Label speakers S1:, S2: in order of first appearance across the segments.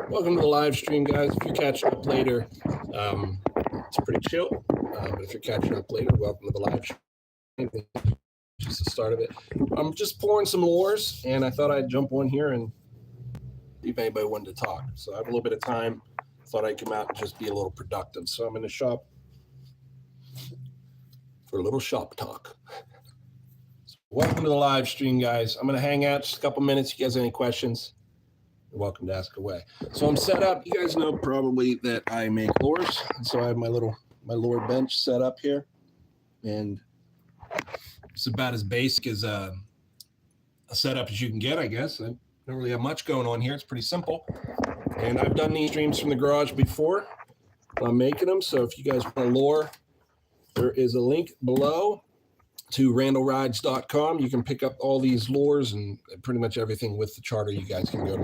S1: Welcome to the live stream, guys. If you're catching up later, it's pretty chill. But if you're catching up later, welcome to the live stream. Just the start of it. I'm just pouring some lures, and I thought I'd jump on here and see if anybody wanted to talk. So I have a little bit of time. Thought I'd come out and just be a little productive. So I'm in the shop for a little shop talk. So welcome to the live stream, guys. I'm going to hang out just a couple minutes. If you guys have any questions, you're welcome to ask away. So I'm set up. You guys know probably that I make lures. And so I have my lure bench set up here. And it's about as basic as a setup as you can get, I guess. I don't really have much going on here. It's pretty simple. And I've done these streams from the garage before. I'm making them. So if you guys want a lure, there is a link below to randallrydes.com. You can pick up all these lures and pretty much everything with the charter. You guys can go to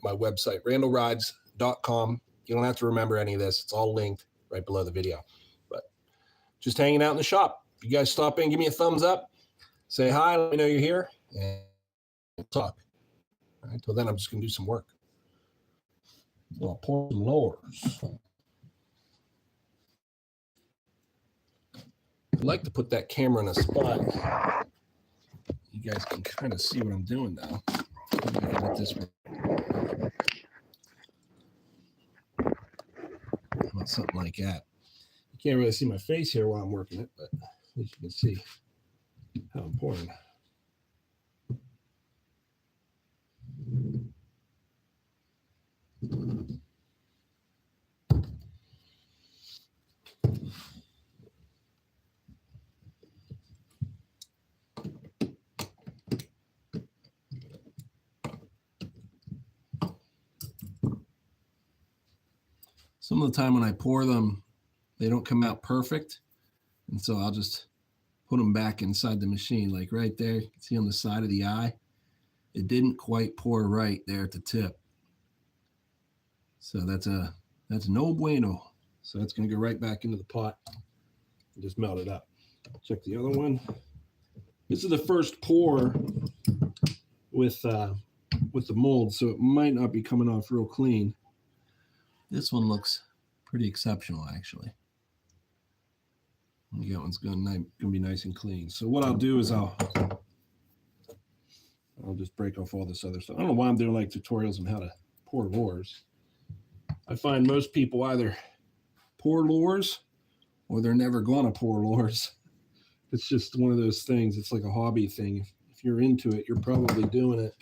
S1: my website, randallrydes.com. You don't have to remember any of this. It's all linked right below the video. But just hanging out in the shop. If you guys stop in, give me a thumbs up. Say hi, let me know you're here, and we'll talk. All right, until then, I'm just going to do some work. So I'll pour some lures. I'd like to put that camera in a spot. You guys can kind of see what I'm doing now. Let this work. About something like that. You can't really see my face here while I'm working it, but at least you can see how I'm pouring. Some of the time when I pour them, they don't come out perfect. And so I'll just put them back inside the machine, like right there. You can see on the side of the eye, it didn't quite pour right there at the tip. So that's no bueno. So that's going to go right back into the pot and just melt it up. Check the other one. This is the first pour with the mold, so it might not be coming off real clean. This one looks pretty exceptional, actually. That one's going to be nice and clean. So what I'll do is I'll just break off all this other stuff. I don't know why I'm doing like tutorials on how to pour lures. I find most people either pour lures or they're never going to pour lures. It's just one of those things. It's like a hobby thing. If you're into it, you're probably doing it.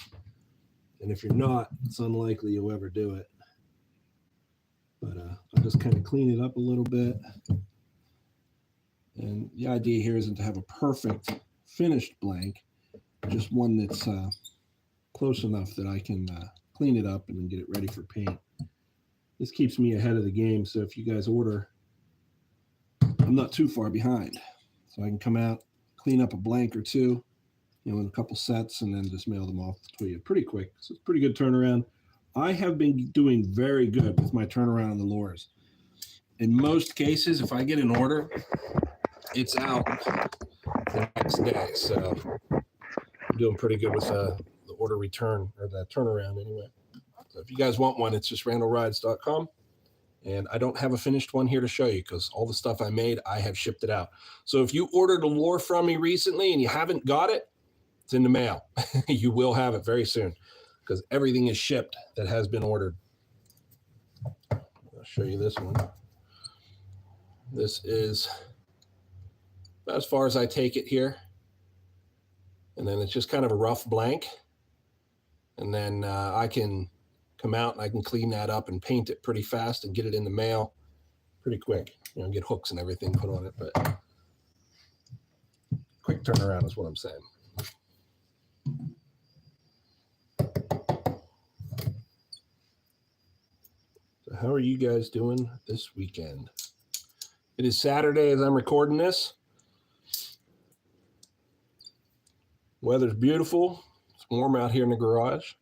S1: And if you're not, it's unlikely you'll ever do it. But I'll just kind of clean it up a little bit. And the idea here isn't to have a perfect finished blank, just one that's close enough that I can clean it up and then get it ready for paint. This keeps me ahead of the game, so if you guys order, I'm not too far behind. So I can come out, clean up a blank or two, in a couple sets, and then just mail them off to you pretty quick. So it's a pretty good turnaround. I have been doing very good with my turnaround on the lures. In most cases, if I get an order, it's out the next day. So I'm doing pretty good with the order return, or the turnaround anyway. So if you guys want one, it's just randallrydes.com. And I don't have a finished one here to show you because all the stuff I made, I have shipped it out. So if you ordered a lure from me recently and you haven't got it, it's in the mail. You will have it very soon because everything is shipped that has been ordered. I'll show you this one. This is about as far as I take it here. And then it's just kind of a rough blank. And then I can come out and I can clean that up and paint it pretty fast and get it in the mail pretty quick. Get hooks and everything put on it, but quick turnaround is what I'm saying. So how are you guys doing this weekend? It is Saturday as I'm recording this. Weather's beautiful. It's warm out here in the garage.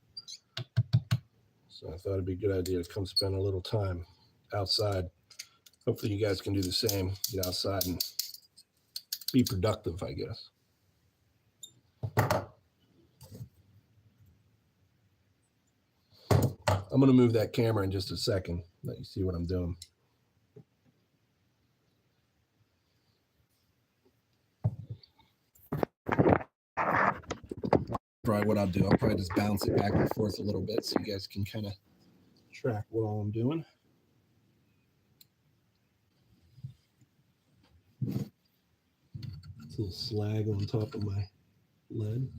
S1: So I thought it'd be a good idea to come spend a little time outside. Hopefully you guys can do the same. Get outside and be productive, I guess. I'm going to move that camera in just a second. Let you see what I'm doing. Probably what I'll do, I'll probably just bounce it back and forth a little bit so you guys can kind of track what all I'm doing. It's a little slag on top of my lead.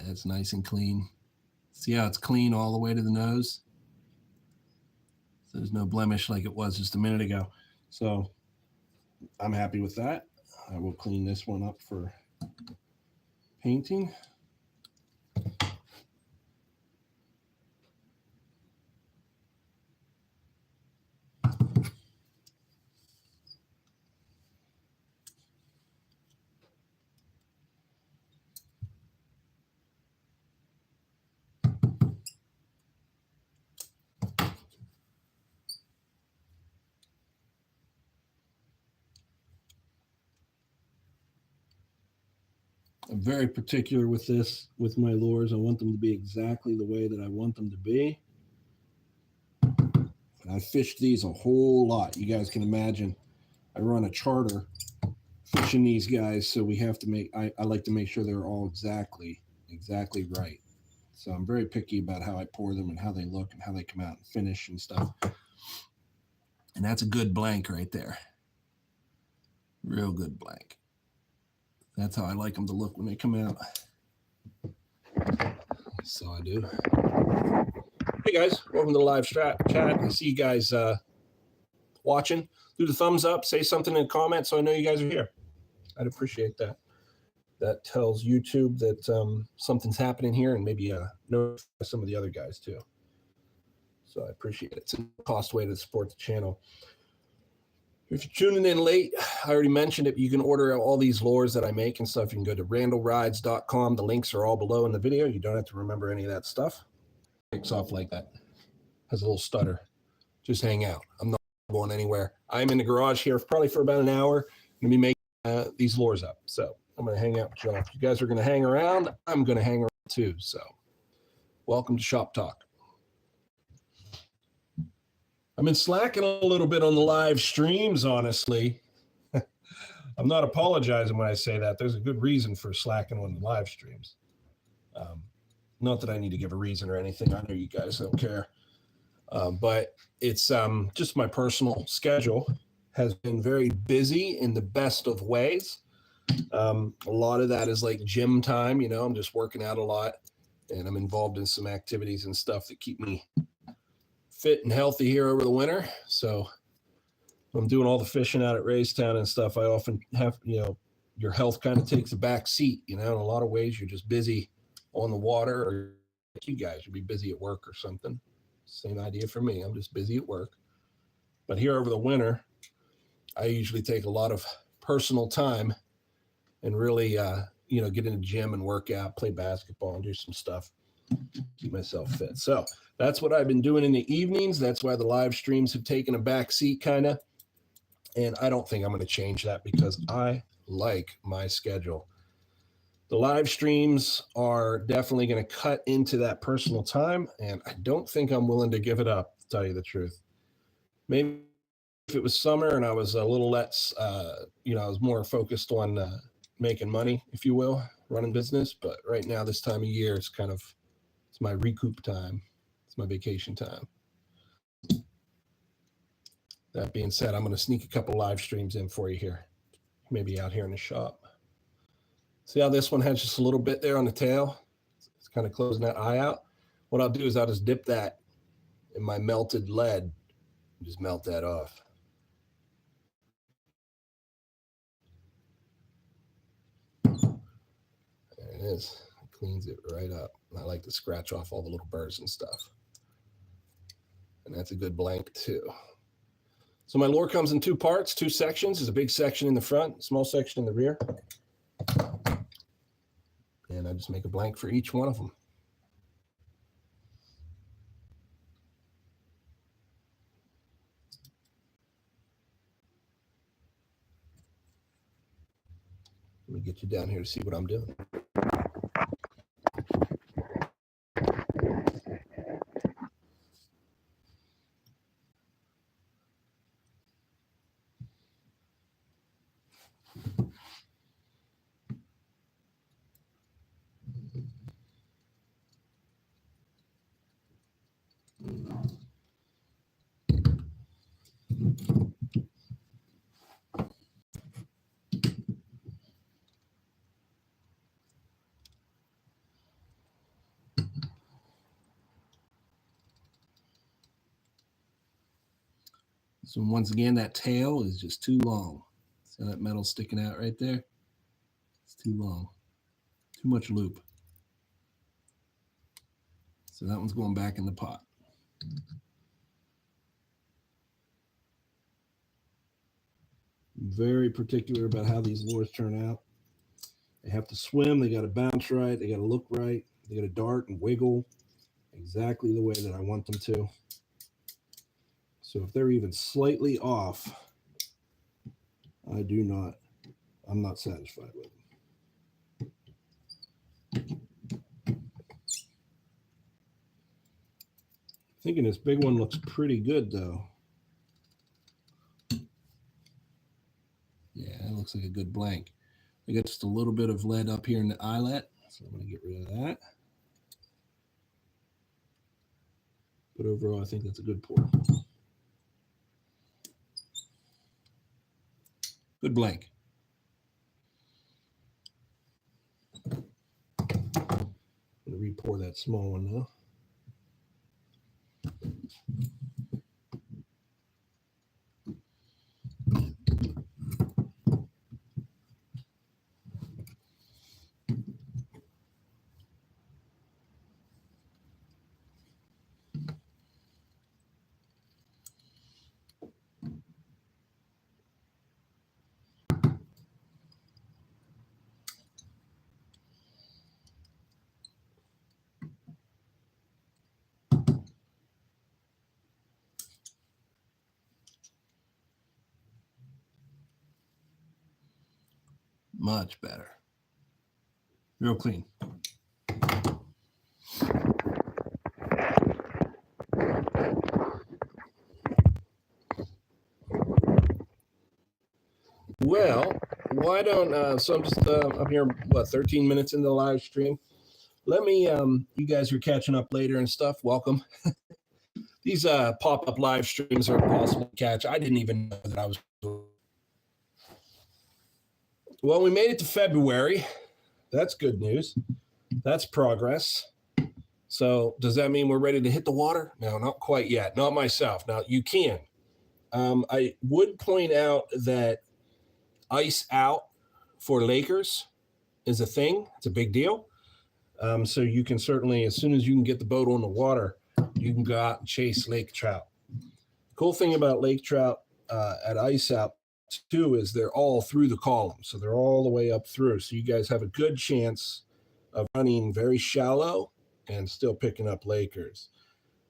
S1: It's nice and clean. See how it's clean all the way to the nose? So there's no blemish like it was just a minute ago. So I'm happy with that. I will clean this one up for painting. I'm very particular with this, with my lures. I want them to be exactly the way that I want them to be. And I fished these a whole lot. You guys can imagine. I run a charter fishing these guys, so we have to make, I like to make sure they're all exactly right. So I'm very picky about how I pour them and how they look and how they come out and finish and stuff. And that's a good blank right there. Real good blank. That's how I like them to look when they come out. So I do. Hey guys, welcome to the live chat. I see you guys watching. Do the thumbs up, say something in the comments so I know you guys are here. I'd appreciate that. That tells YouTube that something's happening here, and maybe notify some of the other guys too. So I appreciate it. It's a cost way to support the channel. If you're tuning in late, I already mentioned it. You can order all these lures that I make and stuff. You can go to randallrydes.com. The links are all below in the video. You don't have to remember any of that stuff. It takes off like that. Has a little stutter. Just hang out. I'm not going anywhere. I'm in the garage here probably for about an hour. I'm going to be making these lures up. So I'm going to hang out with y'all. If you guys are going to hang around, I'm going to hang around too. So welcome to Shop Talk. I've been slacking a little bit on the live streams, honestly. I'm not apologizing when I say that. There's a good reason for slacking on the live streams. Not that I need to give a reason or anything. I know you guys don't care. But it's just my personal schedule has been very busy in the best of ways. A lot of that is like gym time. You know, I'm just working out a lot, and I'm involved in some activities and stuff that keep me fit and healthy here over the winter. So I'm doing all the fishing out at Raystown and stuff. I often have, you know, your health kind of takes a back seat, you know, in a lot of ways. You're just busy on the water, or you guys would be busy at work or something. Same idea for me. I'm just busy at work. But here over the winter, I usually take a lot of personal time and really, you know, get in the gym and work out, play basketball and do some stuff, keep myself fit. So that's what I've been doing in the evenings. That's why the live streams have taken a back seat kind of. And I don't think I'm going to change that because I like my schedule. The live streams are definitely going to cut into that personal time, and I don't think I'm willing to give it up, to tell you the truth. Maybe if it was summer and I was a little less, you know, I was more focused on making money, if you will, running business. But right now, this time of year, it's kind of, it's my recoup time. It's my vacation time. That being said, I'm going to sneak a couple live streams in for you here, maybe out here in the shop. See how this one has just a little bit there on the tail? It's kind of closing that eye out. What I'll do is I'll just dip that in my melted lead and just melt that off. There it is. It cleans it right up. I like to scratch off all the little burrs and stuff. And that's a good blank too. So my lure comes in two parts, two sections. There's a big section in the front, small section in the rear. I just make a blank for each one of them. Let me get you down here to see what I'm doing. So once again, that tail is just too long. See that metal sticking out right there? It's too long. Too much loop. So that one's going back in the pot. Very particular about how these lures turn out. They have to swim, they got to bounce right, they got to look right, they got to dart and wiggle exactly the way that I want them to. So if they're even slightly off, I'm not satisfied with them. Thinking this big one looks pretty good though. Yeah, it looks like a good blank. I got just a little bit of lead up here in the eyelet, so I'm going to get rid of that. But overall, I think that's a good pour. Good blank. I'm going to re-pour that small one now. Much better. Real clean. Well, why don't, so I'm just up here, 13 minutes into the live stream. Let me, you guys who are catching up later and stuff, welcome. These pop-up live streams are impossible to catch. I didn't even know that I was. Well, we made it to February. That's good news. That's progress. So does that mean we're ready to hit the water? No, not quite yet. Not myself. Now, you can. I would point out that ice out for Lakers is a thing. It's a big deal. So you can certainly, as soon as you can get the boat on the water, you can go out and chase lake trout. Cool thing about lake trout at ice out too is they're all through the column. So they're all the way up through. So you guys have a good chance of running very shallow and still picking up Lakers.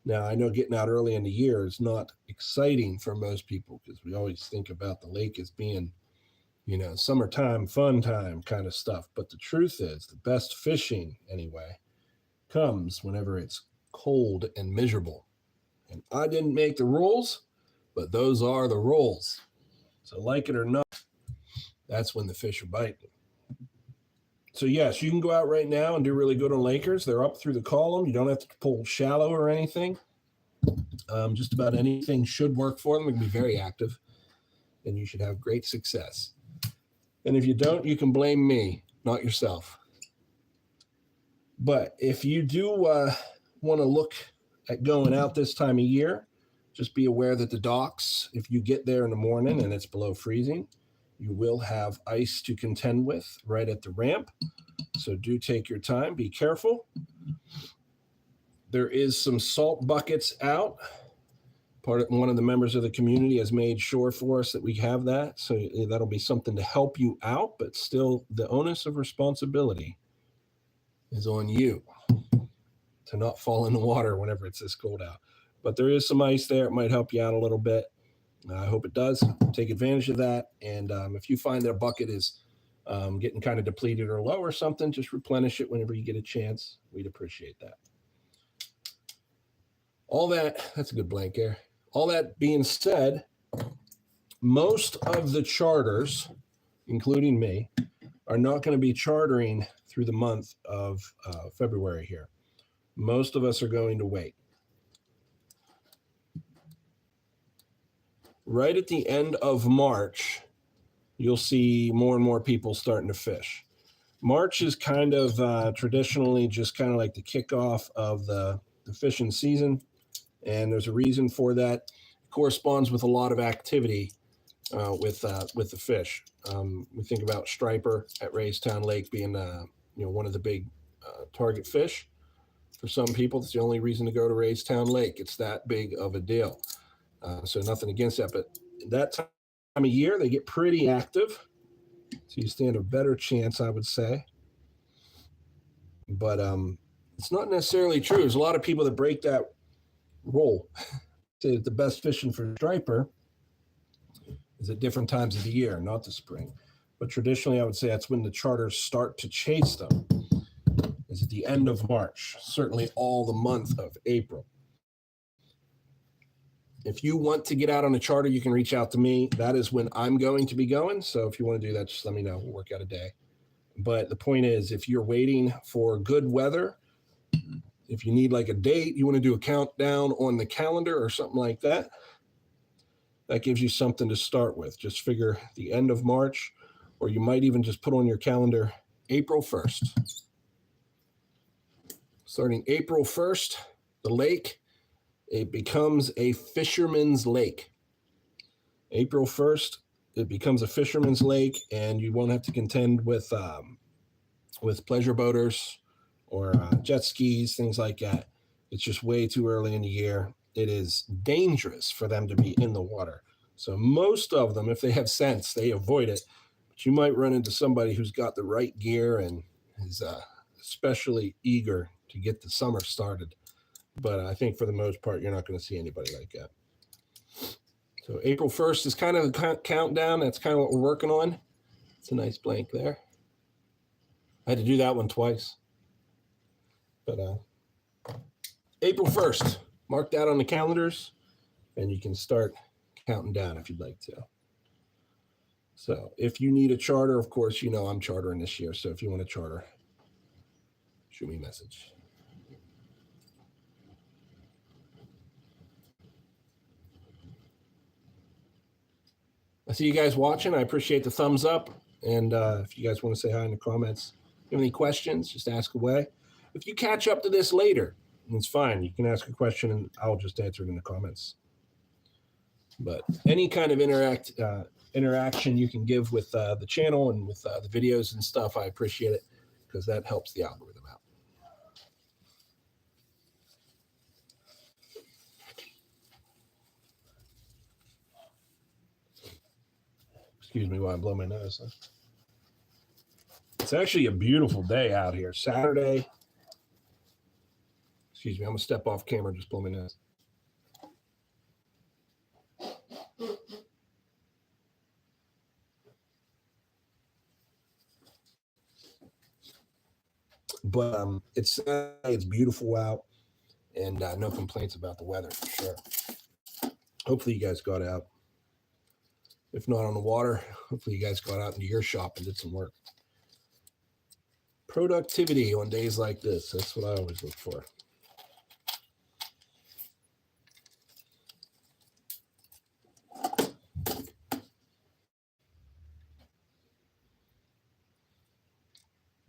S1: Now, I know getting out early in the year is not exciting for most people because we always think about the lake as being, summertime, fun time kind of stuff. But the truth is the best fishing anyway comes whenever it's cold and miserable. And I didn't make the rules, but those are the rules. So like it or not, that's when the fish are biting. So yes, you can go out right now and do really good on Lakers. They're up through the column. You don't have to pull shallow or anything. Just about anything should work for them. It can be very active, and you should have great success. And if you don't, you can blame me, not yourself. But if you do want to look at going out this time of year, just be aware that the docks, if you get there in the morning and it's below freezing, you will have ice to contend with right at the ramp. So do take your time. Be careful. There is some salt buckets out. One of the members of the community has made sure for us that we have that. So that'll be something to help you out, but still the onus of responsibility is on you to not fall in the water whenever it's this cold out. But there is some ice there. It might help you out a little bit. I hope it does. Take advantage of that. And if you find that a bucket is getting kind of depleted or low or something, just replenish it whenever you get a chance. We'd appreciate that. That's a good blank there. All that being said, most of the charters, including me, are not going to be chartering through the month of February here. Most of us are going to wait. Right at the end of March, you'll see more and more people starting to fish. March is kind of traditionally just kind of like the kickoff of the fishing season, and there's a reason for that. It corresponds with a lot of activity with the fish. We think about striper at Raystown Lake being one of the big target fish. For some people, it's the only reason to go to Raystown Lake. It's that big of a deal. So nothing against that, but that time of year, they get pretty active. So you stand a better chance, I would say. But it's not necessarily true. There's a lot of people that break that rule. Say that the best fishing for striper is at different times of the year, not the spring. But traditionally, I would say that's when the charters start to chase them, is at the end of March, certainly all the month of April. If you want to get out on a charter, you can reach out to me. That is when I'm going to be going. So if you want to do that, just let me know. We'll work out a day. But the point is, if you're waiting for good weather, if you need like a date, you want to do a countdown on the calendar or something like that, that gives you something to start with. Just figure the end of March, or you might even just put on your calendar April 1st. Starting April 1st, the lake, it becomes a fisherman's lake. April 1st, it becomes a fisherman's lake, and you won't have to contend with pleasure boaters or jet skis, things like that. It's just way too early in the year. It is dangerous for them to be in the water. So most of them, if they have sense, they avoid it. But you might run into somebody who's got the right gear and is especially eager to get the summer started. But I think for the most part, you're not going to see anybody like that. So April 1st is kind of a countdown. That's kind of what we're working on. It's a nice blank there. I had to do that one twice. But April 1st, mark that on the calendars, and you can start counting down if you'd like to. So if you need a charter, of course, you know I'm chartering this year. So if you want to charter, shoot me a message. I see you guys watching. I appreciate the thumbs up. And if you guys want to say hi in the comments, if you have any questions, just ask away. If you catch up to this later, it's fine. You can ask a question and I'll just answer it in the comments. But any kind of interaction you can give with the channel and with the videos and stuff, I appreciate it because that helps the algorithm out. Excuse me while I blow my nose. Huh? It's actually a beautiful day out here. Saturday. Excuse me, I'm going to step off camera and just blow my nose. But it's beautiful out, and no complaints about the weather for sure. Hopefully you guys got out. If not on the water, hopefully you guys got out into your shop and did some work. Productivity on days like this, that's what I always look for.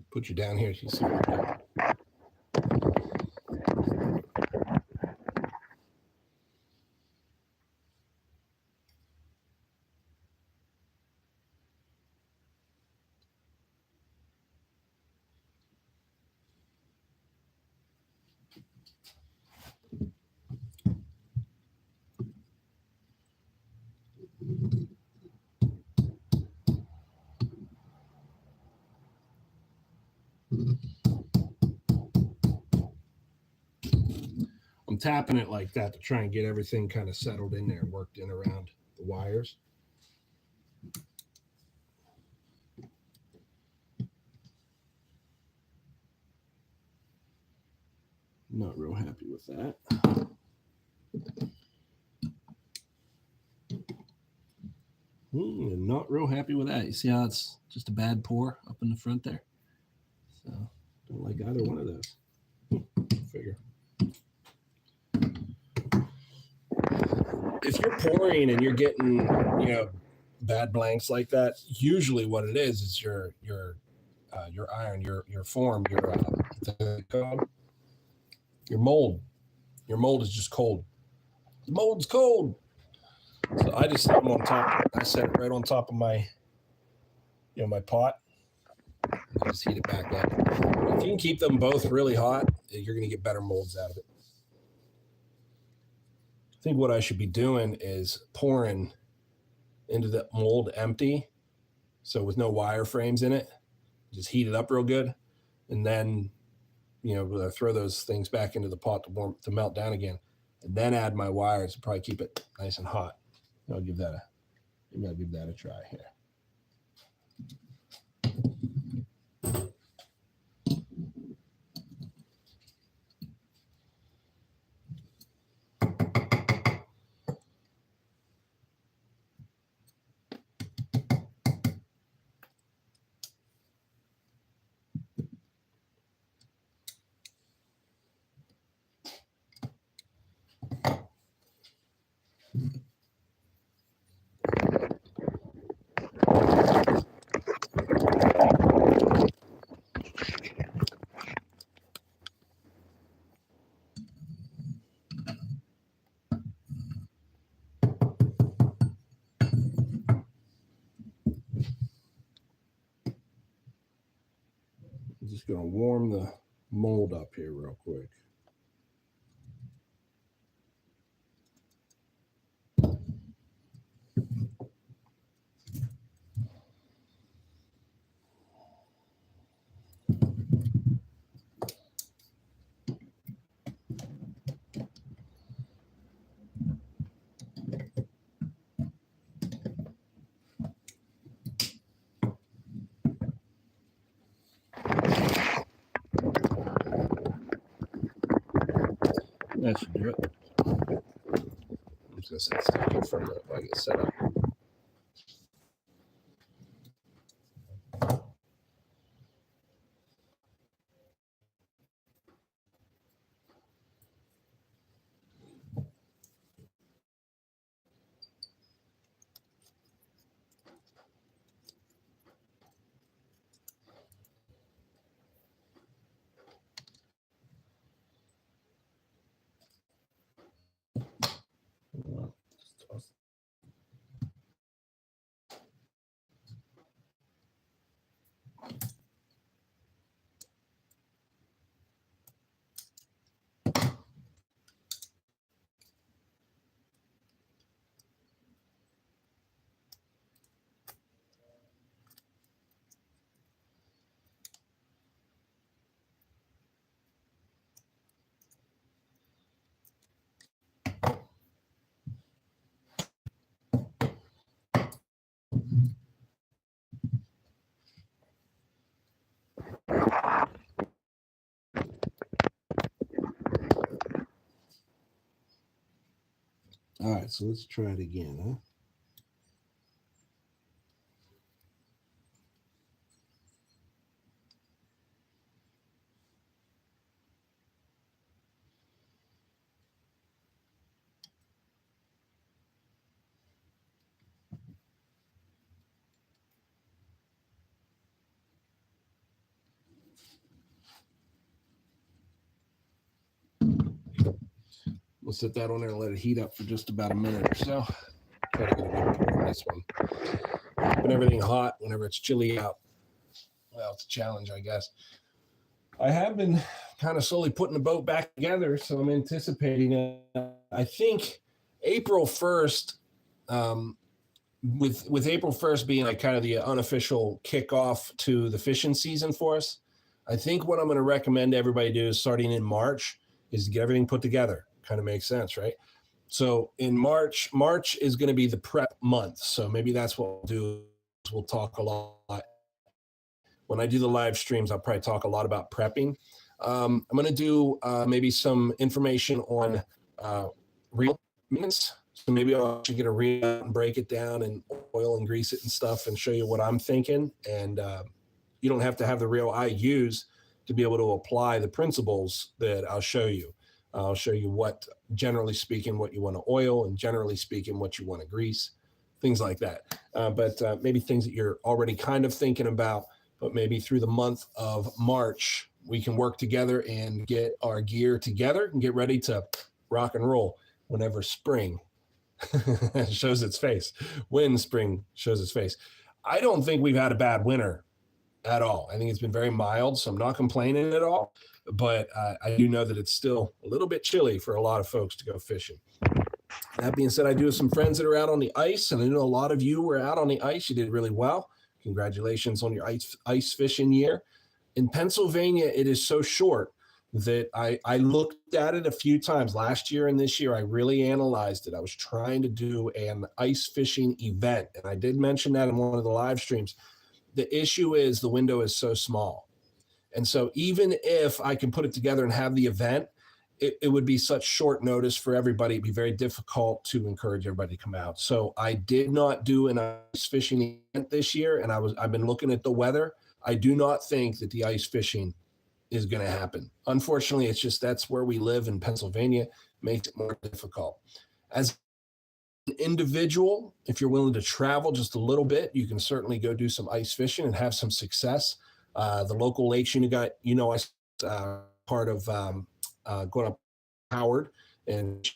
S1: Put you down here so you see what I'm doing. tapping it like that to try and get everything kind of settled in there and worked in around the wires. Not real happy with that. Not real happy with that. You see how it's just a bad pour up in the front there? So don't like either one of those. Figure. If you're pouring and you're getting, bad blanks like that, usually what it is your iron, your form, your mold. Your mold is just cold. The mold's cold. So I just set them on top. I set it right on top of my, my pot. I just heat it back up. If you can keep them both really hot, you're going to get better molds out of it. I think what I should be doing is pouring into the mold empty, so with no wireframes in it. Just heat it up real good, and then throw those things back into the pot to melt down again, and then add my wires to probably keep it nice and hot. I'll give that a try here. I'm just going to warm the mold up here real quick. That should do it. I'm just going to set this down here for a minute while I get set up. All right, so let's try it again, huh? We'll set that on there and let it heat up for just about a minute or so. Try to get a good pour on this one. Keeping everything hot whenever it's chilly out. Well, it's a challenge, I guess. I have been kind of slowly putting the boat back together, so I'm anticipating, I think, April 1st, with April 1st being like kind of the unofficial kickoff to the fishing season for us. I think what I'm going to recommend everybody do is starting in March is to get everything put together. Kind of makes sense, right? So in March is going to be the prep month. So maybe that's what we'll do. We'll talk a lot. When I do the live streams, I'll probably talk a lot about prepping. I'm going to do maybe some information on reel maintenance. So maybe I'll actually get a reel out and break it down and oil and grease it and stuff and show you what I'm thinking. And you don't have to have the reel I use to be able to apply the principles that I'll show you. I'll show you what, generally speaking, what you want to oil, and generally speaking, what you want to grease, things like that. But maybe things that you're already kind of thinking about, but maybe through the month of March, we can work together and get our gear together and get ready to rock and roll whenever spring shows its face, when spring shows its face. I don't think we've had a bad winter at all. I think it's been very mild, so I'm not complaining at all. But I do know that it's still a little bit chilly for a lot of folks to go fishing. That being said, I do have some friends that are out on the ice, and I know a lot of you were out on the ice. You did really well. Congratulations on your ice fishing year. In Pennsylvania, it is so short that I looked at it a few times last year and this year. I really analyzed it. I was trying to do an ice fishing event, and I did mention that in one of the live streams. The issue is the window is so small. And so even if I can put it together and have the event, it would be such short notice for everybody. It'd be very difficult to encourage everybody to come out. So I did not do an ice fishing event this year, and I've been looking at the weather. I do not think that the ice fishing is going to happen. Unfortunately, it's just that's where we live in Pennsylvania, makes it more difficult. As an individual, if you're willing to travel just a little bit, you can certainly go do some ice fishing and have some success. The local lakes, I part of going up Howard and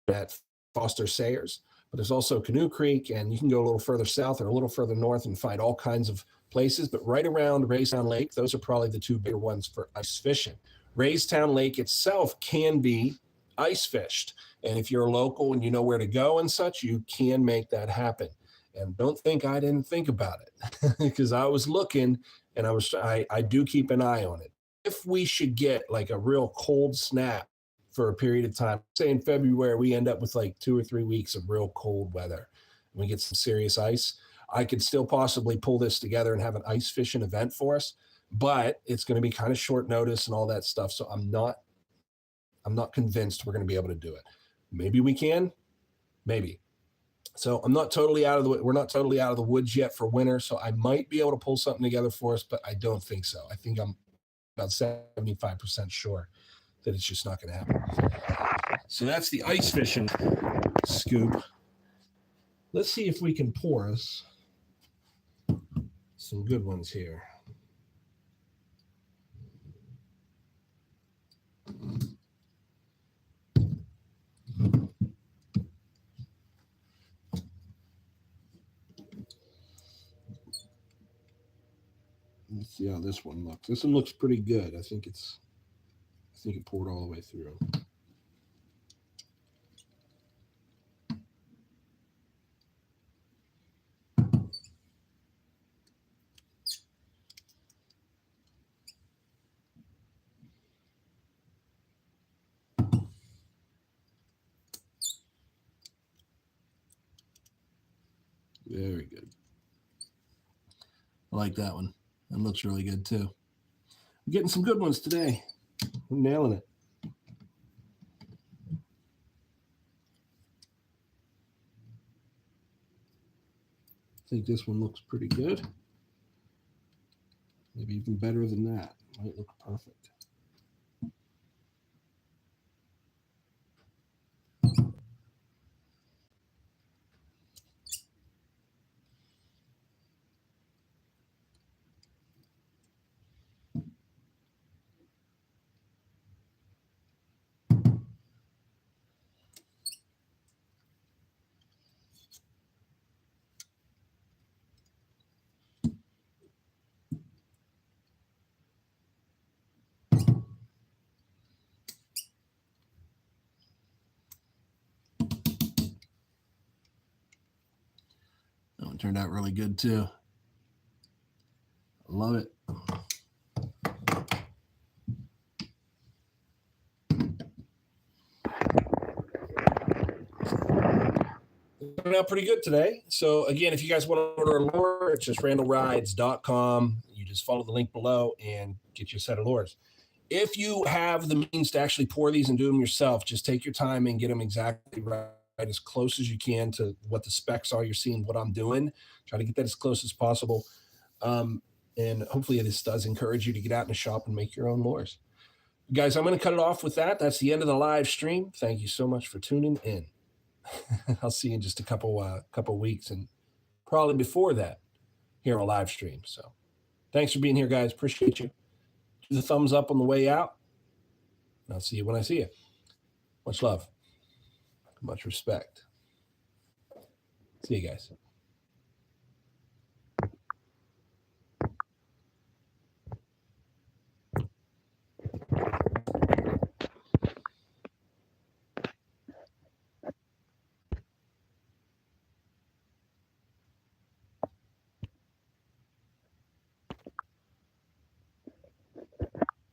S1: at Foster Sayers, but there's also Canoe Creek, and you can go a little further south or a little further north and find all kinds of places. But right around Raystown Lake, those are probably the two bigger ones for ice fishing. Raystown Lake itself can be ice fished, and if you're a local and you know where to go and such, you can make that happen. And don't think I didn't think about it because I was looking, and I do keep an eye on it. If we should get like a real cold snap for a period of time, say in February, we end up with like 2 or 3 weeks of real cold weather, and we get some serious ice, I could still possibly pull this together and have an ice fishing event for us, but it's going to be kind of short notice and all that stuff. So I'm not convinced we're going to be able to do it. Maybe we can, maybe. So we're not totally out of the woods yet for winter. So I might be able to pull something together for us, but I don't think so. I think I'm about 75% sure that it's just not going to happen. So that's the ice fishing scoop. Let's see if we can pour us some good ones here. Let's see how this one looks. This one looks pretty good. I think it poured all the way through. Very good. I like that one. That looks really good too. I'm getting some good ones today. I'm nailing it. I think this one looks pretty good. Maybe even better than that. Might look perfect. That one turned out really good too. I love it. turning out pretty good today. So again, if you guys want to order a lure, it's just randallrydes.com. You just follow the link below and get you a set of lures. If you have the means to actually pour these and do them yourself, just take your time and get them exactly right, as close as you can to what the specs are. You're seeing what I'm doing. Try to get that as close as possible. And hopefully this does encourage you to get out in the shop and make your own lures. Guys, I'm going to cut it off with that. That's the end of the live stream. Thank you so much for tuning in. I'll see you in just a couple weeks, and probably before that here on a live stream. So thanks for being here, guys. Appreciate you. Do the thumbs up on the way out. And I'll see you when I see you. Much love. Much respect. See you guys.